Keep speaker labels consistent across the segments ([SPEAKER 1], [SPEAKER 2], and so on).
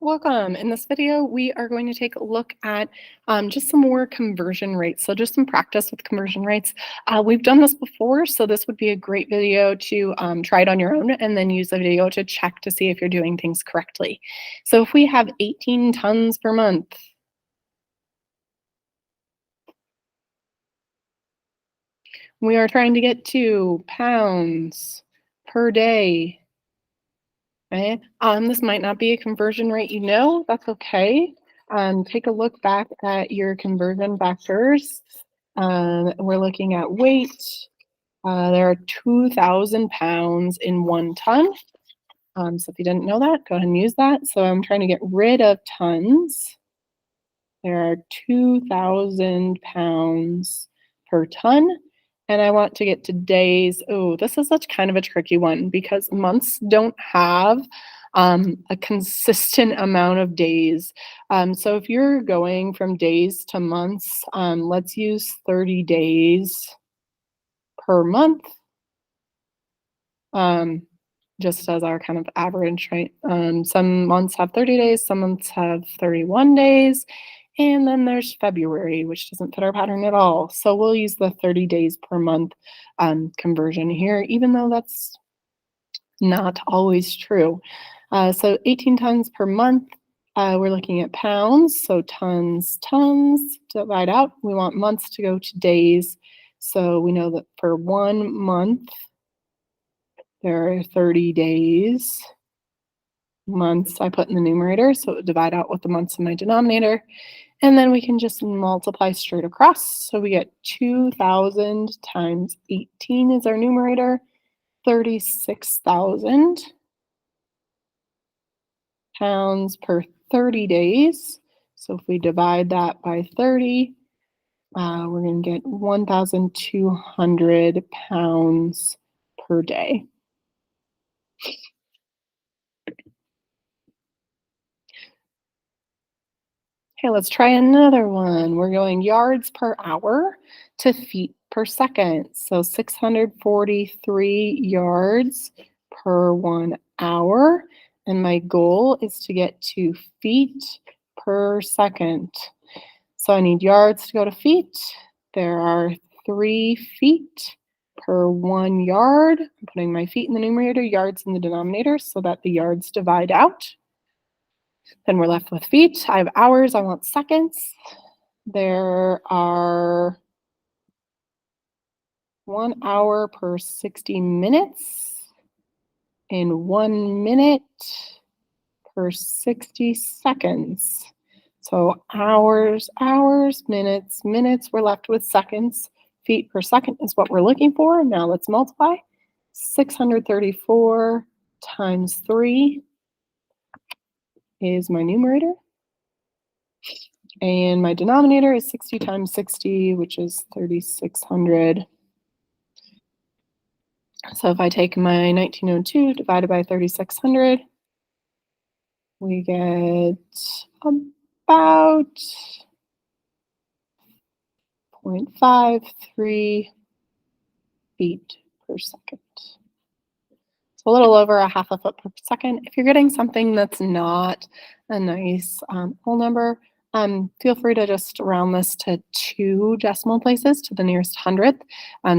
[SPEAKER 1] Welcome. In this video, we are going to take a look at just some more conversion rates. So just some practice with conversion rates. We've done this before, so this would be a great video to try it on your own and then use the video to check to see if you're doing things correctly. So if we have 18 tons per month, we are trying to get to pounds per day. Okay. This might not be a conversion rate you know, that's okay. Take a look back at your conversion vectors. We're looking at weight. There are 2,000 pounds in 1 ton. So if you didn't know that, go ahead and use that. So I'm trying to get rid of tons. There are 2,000 pounds per ton. And I want to get to days. Oh, this is such kind of a tricky one because months don't have a consistent amount of days. So if you're going from days to months, let's use 30 days per month, just as our kind of average, right? Some months have 30 days, some months have 31 days. And then there's February, which doesn't fit our pattern at all. So we'll use the 30 days per month conversion here, even though that's not always true. So 18 tons per month, we're looking at pounds. So tons, divide out. We want months to go to days. So we know that for 1 month, there are 30 days. Months I put in the numerator, so it would divide out with the months in my denominator. And then we can just multiply straight across. So we get 2,000 times 18 is our numerator, 36,000 pounds per 30 days. So if we divide that by 30, we're going to get 1,200 pounds per day. Okay, let's try another one. We're going yards per hour to feet per second. So 643 yards per 1 hour. And my goal is to get to feet per second. So I need yards to go to feet. There are 3 feet per 1 yard. I'm putting my feet in the numerator, yards in the denominator, so that the yards divide out. Then we're left with feet. I have hours, I want seconds. There are 1 hour per 60 minutes and 1 minute per 60 seconds. So hours, minutes, we're left with seconds. Feet per second is what we're looking for. Now let's multiply. 634 times 3 is my numerator. And my denominator is 60 times 60, which is 3,600. So if I take my 1902 divided by 3,600, we get about 0.53 feet per second. It's a little over a half a foot per second. If you're getting something that's not a nice whole number, feel free to just round this to 2 decimal places to the nearest hundredth.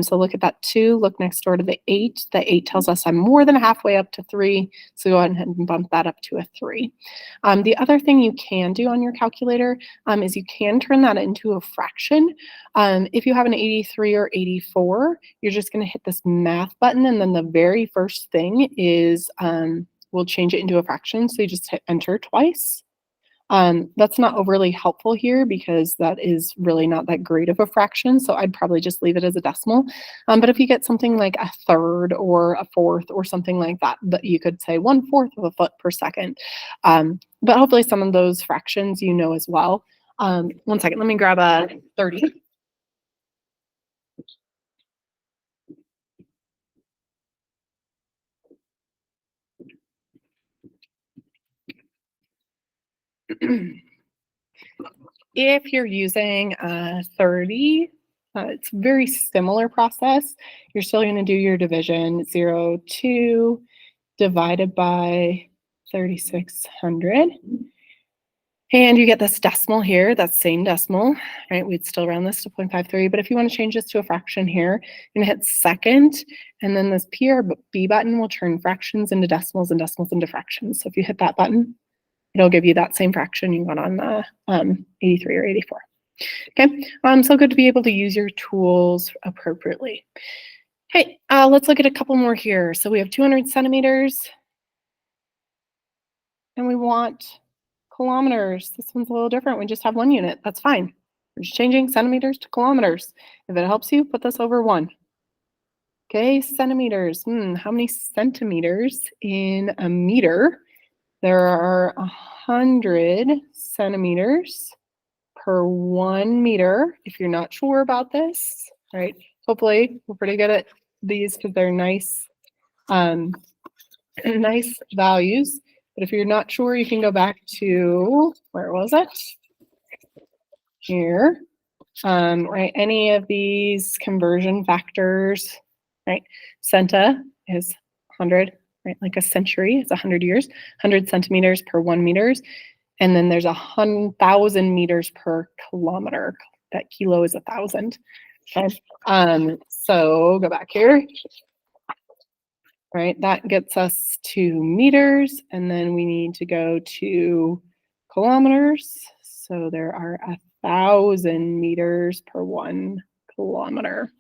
[SPEAKER 1] So look at that 2, look next door to the 8. The 8 tells us I'm more than halfway up to 3, so go ahead and bump that up to a 3. The other thing you can do on your calculator is you can turn that into a fraction. If you have an 83 or 84, you're just going to hit this math button, and then the very first thing is we'll change it into a fraction, so you just hit enter twice. That's not overly helpful here because that is really not that great of a fraction, so I'd probably just leave it as a decimal. But if you get something like a third or a fourth or something like that, you could say 1/4 of a foot per second. But hopefully some of those fractions you know as well. 1 second, let me grab a 30. If you're using 30, it's a very similar process. You're still going to do your division 0, 2 divided by 3,600. And you get this decimal here, that same decimal, right? We'd still round this to 0.53, but if you want to change this to a fraction here, you're gonna hit second, and then this PRB button will turn fractions into decimals and decimals into fractions. So if you hit that button, it'll give you that same fraction you got on the 83 or 84. Okay, so good to be able to use your tools appropriately. Okay, let's look at a couple more here. So we have 200 centimeters, and we want kilometers. This one's a little different. We just have one unit. That's fine. We're just changing centimeters to kilometers. If it helps you, put this over 1. Okay, centimeters. How many centimeters in a meter? There are 100 centimeters per 1 meter. If you're not sure about this, right? Hopefully, we're pretty good at these because they're nice, nice values. But if you're not sure, you can go back to, where was it? Here, right? Any of these conversion factors, right? Centa is 100, right? Like a century is 100 years, 100 centimeters per 1 meters. And then there's 1,000 meters per kilometer. That kilo is 1,000. Okay. So go back here. Right, that gets us to meters, and then we need to go to kilometers. So there are 1,000 meters per 1 kilometer.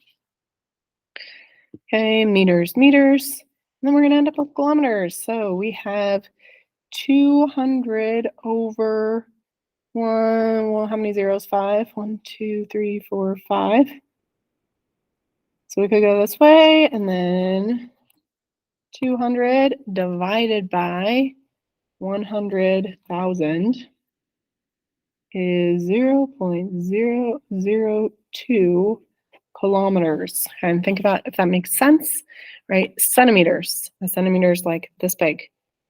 [SPEAKER 1] Okay, meters, meters. And then we're going to end up with kilometers. So we have 200 over 1. Well, how many zeros? 5. 1, 2, 3, 4, 5. So we could go this way, and then 200 divided by 100,000 is 0.002 kilometers. And think about if that makes sense, right? Centimeters. A centimeter is like this big,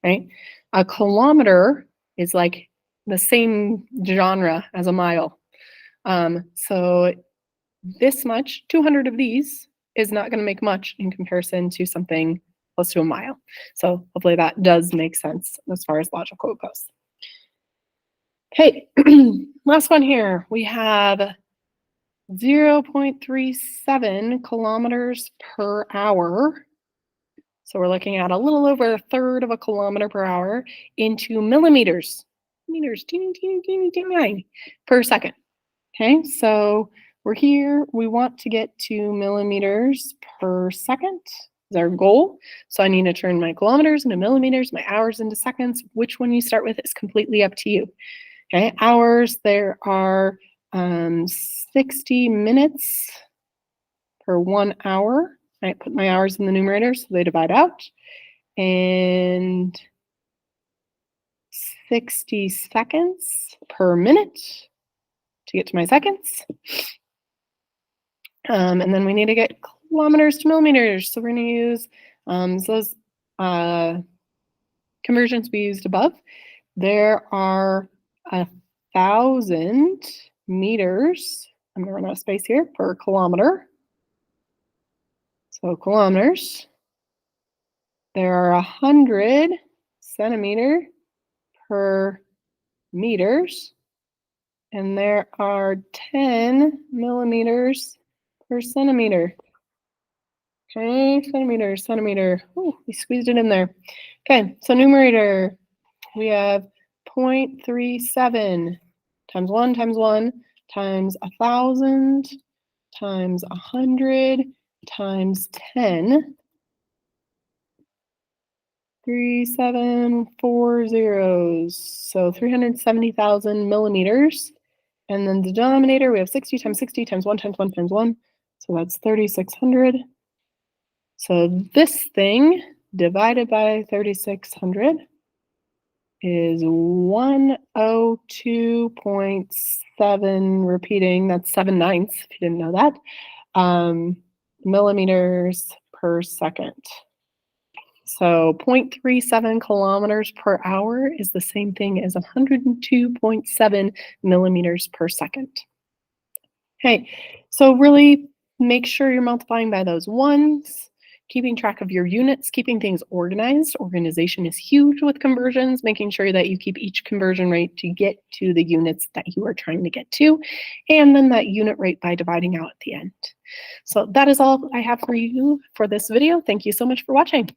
[SPEAKER 1] right? A kilometer is like the same genre as a mile. So this much, 200 of these is not going to make much in comparison to something close to a mile. So hopefully that does make sense as far as logical goes. Okay, last one here. We have 0.37 kilometers per hour. So we're looking at a little over 1/3 of a kilometer per hour into millimeters. Meters, teeny, teeny, teeny, teeny, per second. Okay, so we're here. We want to get to millimeters per second. Is our goal. So I need to turn my kilometers into millimeters, my hours into seconds. Which one you start with is completely up to you. Okay, hours, there are 60 minutes per 1 hour. I put my hours in the numerator so they divide out. And 60 seconds per minute to get to my seconds. And then we need to get kilometers to millimeters. So we're going to use those conversions we used above. There are 1,000 meters, I'm going to run out of space here, per kilometer. So kilometers. There are 100 centimeter per meters. And there are 10 millimeters per centimeter. Okay, centimeter. Oh, we squeezed it in there. Okay, so numerator, we have 0.37 times 1 times 1 times 1,000 times 100 times 10. 3,740 zeros. So 370,000 millimeters. And then the denominator, we have 60 times 60 times 1 times 1 times 1. So that's 3,600. So this thing divided by 3,600 is 102.7, repeating, that's 7/9, if you didn't know that, millimeters per second. So 0.37 kilometers per hour is the same thing as 102.7 millimeters per second. Okay, so really make sure you're multiplying by those ones. keeping track of your units, keeping things organized. Organization is huge with conversions, making sure that you keep each conversion rate to get to the units that you are trying to get to, and then that unit rate by dividing out at the end. So that is all I have for you for this video. Thank you so much for watching.